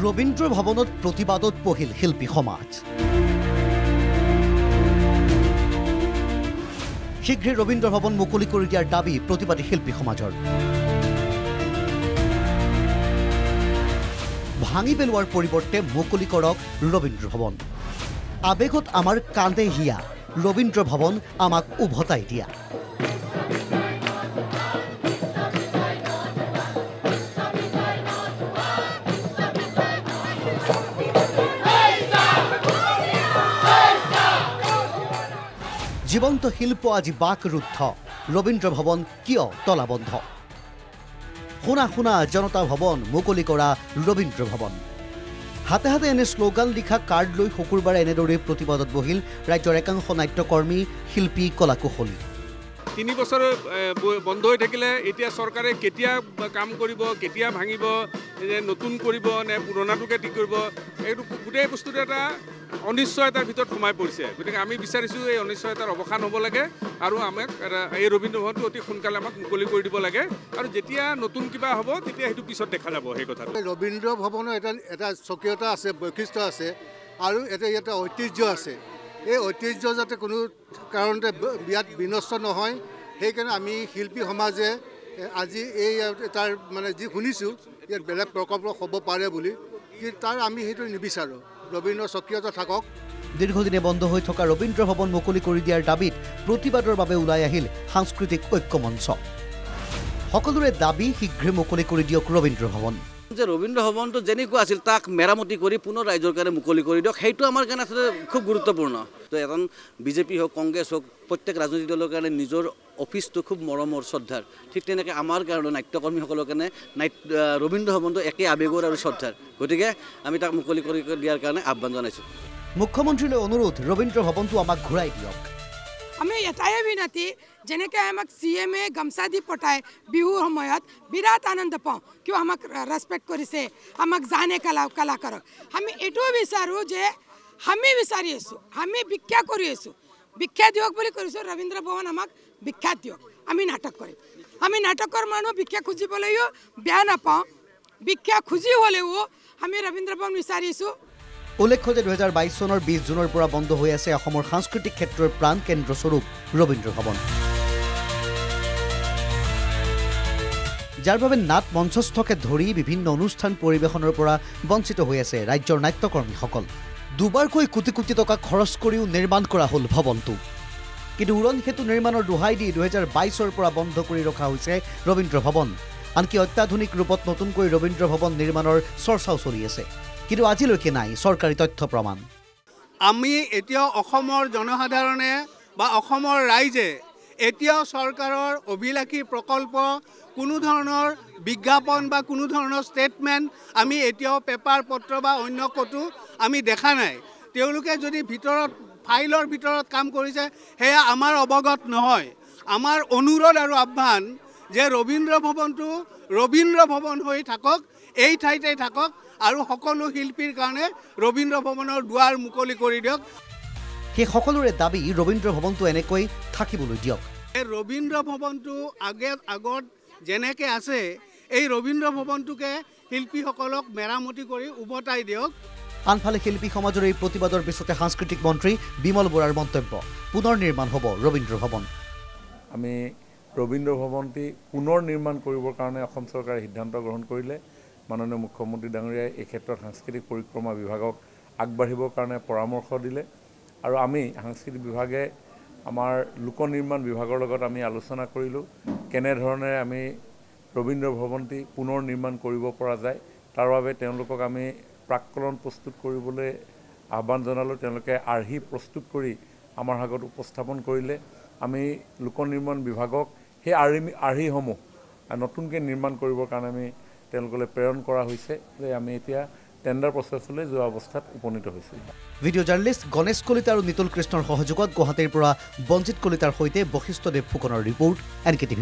ৰবীন্দ্ৰ ভবনত প্ৰতিবাদত পহিল শিল্পী সমাজ। শীঘ্ৰে ৰবীন্দ্ৰ ভবন মুকলি কৰে দিয়াৰ দাবি প্ৰতিবাদী শিল্পী সমাজৰ। ভাঙি পেলোৱাৰ পৰিৱৰ্তে মুকলি কৰক ৰবীন্দ্ৰ ভবন। আবেগত আমাৰ কান্দে হিয়া, রবীন্দ্র ভবন আমাক উভতাই দিয়া। জীবন্ত শিল্প আজি বাকরুদ্ধ, রবীন্দ্র ভবন কিয় তলাবন্ধ? শুনা শুনা জনতা ভবন মুকলি কৰা ৰবীন্দ্ৰ ভবন। হাতে হাতে এনে শ্লোগান লিখা কাৰ্ড লৈ শুকুৰবাৰে এনেদৰে প্ৰতিবাদত বহিল ৰাজ্যৰ একাংশ নাট্যকৰ্মী, শিল্পী, কলাকুশলী। 3 বছৰ বন্ধ হৈ থাকিলে এতিয়া চৰকাৰে কেতিয়া কাম কৰিব, কেতিয়া ভাঙিব, নতুন কৰিব নে পুৰণাটোকে ঠিক কৰিব, এইটো গোটেই বস্তুটো এটা অনিশ্চয়তাৰ ভিতৰত সোমাই পৰিছে। গতিকে আমি বিচাৰিছোঁ এই অনিশ্চয়তাৰ অৱসান হ'ব লাগে আৰু আমাক এই ৰবীন্দ্ৰ ভৱনটো অতি সোনকালে আমাক মুকলি কৰি দিব লাগে আৰু যেতিয়া নতুন কিবা হ'ব তেতিয়া সেইটো পিছত দেখা যাব। সেই কথাটো ৰবীন্দ্ৰ ভৱনৰ এটা স্বকীয়তা আছে, বৈশিষ্ট্য আছে আৰু এটা ঐতিহ্য আছে। এই ঐতিহ্য যাতে কোনো কাৰণতে ইয়াত বিনষ্ট নহয়, সেইকাৰণে আমি শিল্পী সমাজে আজি এই তাৰ মানে যি শুনিছোঁ ইয়াত বেলেগ প্ৰকল্প হ'ব পাৰে বুলি, তাৰ আমি সেইটো নিবিচাৰোঁ। ৰবীন্দ্ৰ স্বকীয়তা থাকক। দীৰ্ঘদিনে বন্ধ হৈ থকা ৰবীন্দ্ৰ ভবন মুকলি কৰি দিয়াৰ দাবীত প্ৰতিবাদৰ বাবে ওলাই আহিল সাংস্কৃতিক ঐক্য মঞ্চ। সকলোৰে দাবী শীঘ্ৰে মুকলি কৰি দিয়ক ৰবীন্দ্ৰ ভবন। যে ৰবীন্দ্ৰ ভবনটো যেনেকুৱা আছিল তাক মেৰামতি কৰি পুনৰ ৰাইজৰ কাৰণে মুকলি কৰি দিয়ক, সেইটো আমাৰ কাৰণে আচলতে খুব গুৰুত্বপূৰ্ণ। তো এজন বিজেপি হওক, কংগ্ৰেছ হওক, প্ৰত্যেক ৰাজনৈতিক দলৰ কাৰণে নিজৰ অফিচটো খুব মৰমৰ, শ্ৰদ্ধাৰ। ঠিক তেনেকৈ আমাৰ কাৰণে নাট্যকৰ্মীসকলৰ কাৰণে ৰবীন্দ্ৰ ভৱনটো একে আৱেগৰ আৰু শ্ৰদ্ধাৰ। গতিকে আমি তাক মুকলি কৰি দিয়াৰ কাৰণে আহ্বান জনাইছোঁ। মুখ্যমন্ত্ৰীলৈ অনুৰোধ, ৰবীন্দ্ৰ ভৱনটো আমাক ঘূৰাই দিয়ক। আমি এটাই বিনতি, যেনেকৈ আমাক CM-এ গামচা দি পঠায় বিহুৰ সময়ত বিৰাট আনন্দ পাওঁ, কিয় আমাক ৰেচপেক্ট কৰিছে, আমাক জানে কলাকাৰক। আমি এইটোও বিচাৰোঁ যে আমি বিচাৰি আছোঁ, আমি ভিক্ষা কৰি আছোঁ, ভিক্ষা দিয়ক বুলি কৰিছোঁ। ৰবীন্দ্ৰ ভৱন আমাক ভিক্ষা দিয়ক, আমি নাটক কৰিম। আমি নাটকৰ মানুহ ভিক্ষা খুজিবলৈও বেয়া নাপাওঁ, ভিক্ষা খুজি হ'লেও আমি ৰবীন্দ্ৰ ভৱন বিচাৰিছোঁ। উল্লেখ্য যে 2022 চনৰ 20 জুনৰ পৰা বন্ধ হৈ আছে অসমৰ সাংস্কৃতিক ক্ষেত্ৰৰ প্ৰাণ কেন্দ্ৰস্বৰূপ ৰবীন্দ্ৰ ভৱন, যাৰ বাবে নাট মঞ্চস্থকে ধৰি বিভিন্ন অনুষ্ঠান পৰিৱেশনৰ পৰা বঞ্চিত হৈ আছে ৰাজ্যৰ নাট্যকৰ্মীসকল। দুবাৰকৈ কোটি কোটি টকা খৰচ কৰিও নিৰ্মাণ কৰা হ'ল ভৱনটো, কিন্তু উৰণ সেতু নিৰ্মাণৰ দোহাই দি 2022 পৰা বন্ধ কৰি ৰখা হৈছে ৰবীন্দ্ৰ ভৱন। আনকি অত্যাধুনিক ৰূপত নতুনকৈ ৰবীন্দ্ৰ ভৱন নিৰ্মাণৰ চৰ্চাও চলি আছে, কিন্তু আজিলৈকে নাই চৰকাৰী তথ্য প্ৰমাণ। আমি এতিয়াও অসমৰ জনসাধাৰণে বা অসমৰ ৰাইজে এতিয়াও চৰকাৰৰ অভিলাষী প্ৰকল্প, কোনো ধৰণৰ বিজ্ঞাপন বা কোনো ধৰণৰ ষ্টেটমেণ্ট আমি এতিয়াও পেপাৰ পত্ৰ বা অন্য ক'তো আমি দেখা নাই। তেওঁলোকে যদি ফাইলৰ ভিতৰত কাম কৰিছে সেয়া আমাৰ অৱগত নহয়। আমাৰ অনুৰোধ আৰু আহ্বান যে ৰবীন্দ্ৰ ভৱনটো ৰবীন্দ্ৰ ভৱন হৈ থাকক, এই ঠাইতে থাকক আৰু সকলো শিল্পীৰ কাৰণে ৰবীন্দ্ৰ ভৱনৰ দুৱাৰ মুকলি কৰি দিয়ক। সেই সকলোৰে দাবী ৰবীন্দ্ৰ ভৱনটো এনেকৈ থাকিবলৈ দিয়ক। এই ৰবীন্দ্ৰ ভৱনটো আগত যেনেকৈ আছে এই ৰবীন্দ্ৰ ভৱনটোকে শিল্পীসকলক মেৰামতি কৰি উভতাই দিয়ক। আনফালে শিল্পী সমাজৰ এই প্ৰতিবাদৰ পিছতে সাংস্কৃতিক মন্ত্ৰী বিমল বৰাৰ মন্তব্য, পুনৰ নিৰ্মাণ হ'ব ৰবীন্দ্ৰ ভৱন। আমি ৰবীন্দ্ৰ ভৱনটি পুনৰ নিৰ্মাণ কৰিবৰ কাৰণে অসম চৰকাৰে সিদ্ধান্ত গ্ৰহণ কৰিলে। মাননীয় মুখ্যমন্ত্ৰী ডাঙৰীয়াই এই ক্ষেত্ৰত সাংস্কৃতিক পৰিক্ৰমা বিভাগক আগবাঢ়িবৰ কাৰণে পৰামৰ্শ দিলে আৰু আমি সাংস্কৃতিক বিভাগে আমাৰ লোক নিৰ্মাণ বিভাগৰ লগত আমি আলোচনা কৰিলোঁ কেনেধৰণে আমি ৰবীন্দ্ৰ ভৱনটি পুনৰ নিৰ্মাণ কৰিব পৰা যায়। তাৰ বাবে তেওঁলোকক আমি প্ৰাক্কলন প্ৰস্তুত কৰিবলৈ আহ্বান জনালোঁ। তেওঁলোকে আৰ্হি প্ৰস্তুত কৰি আমাৰ আগত উপস্থাপন কৰিলে। আমি লোক নিৰ্মাণ বিভাগক সেই আৰ্হিসমূহ নতুনকৈ নিৰ্মাণ কৰিবৰ কাৰণে আমি তেওঁলোকলৈ প্ৰেৰণ কৰা হৈছে যে আমি এতিয়া টেণ্ডাৰ প্ৰচেছলৈ যোৱা অৱস্থাত উপনীত হৈছোঁ। ভিডিঅ' জাৰ্নেলিষ্ট গণেশ কলিতা আৰু নিতুল কৃষ্ণৰ সহযোগত গুৱাহাটীৰ পৰা বঞ্জিত কলিতাৰ সৈতে বশিষ্ঠদেৱ ফুকনৰ ৰিপৰ্ট NKTV+।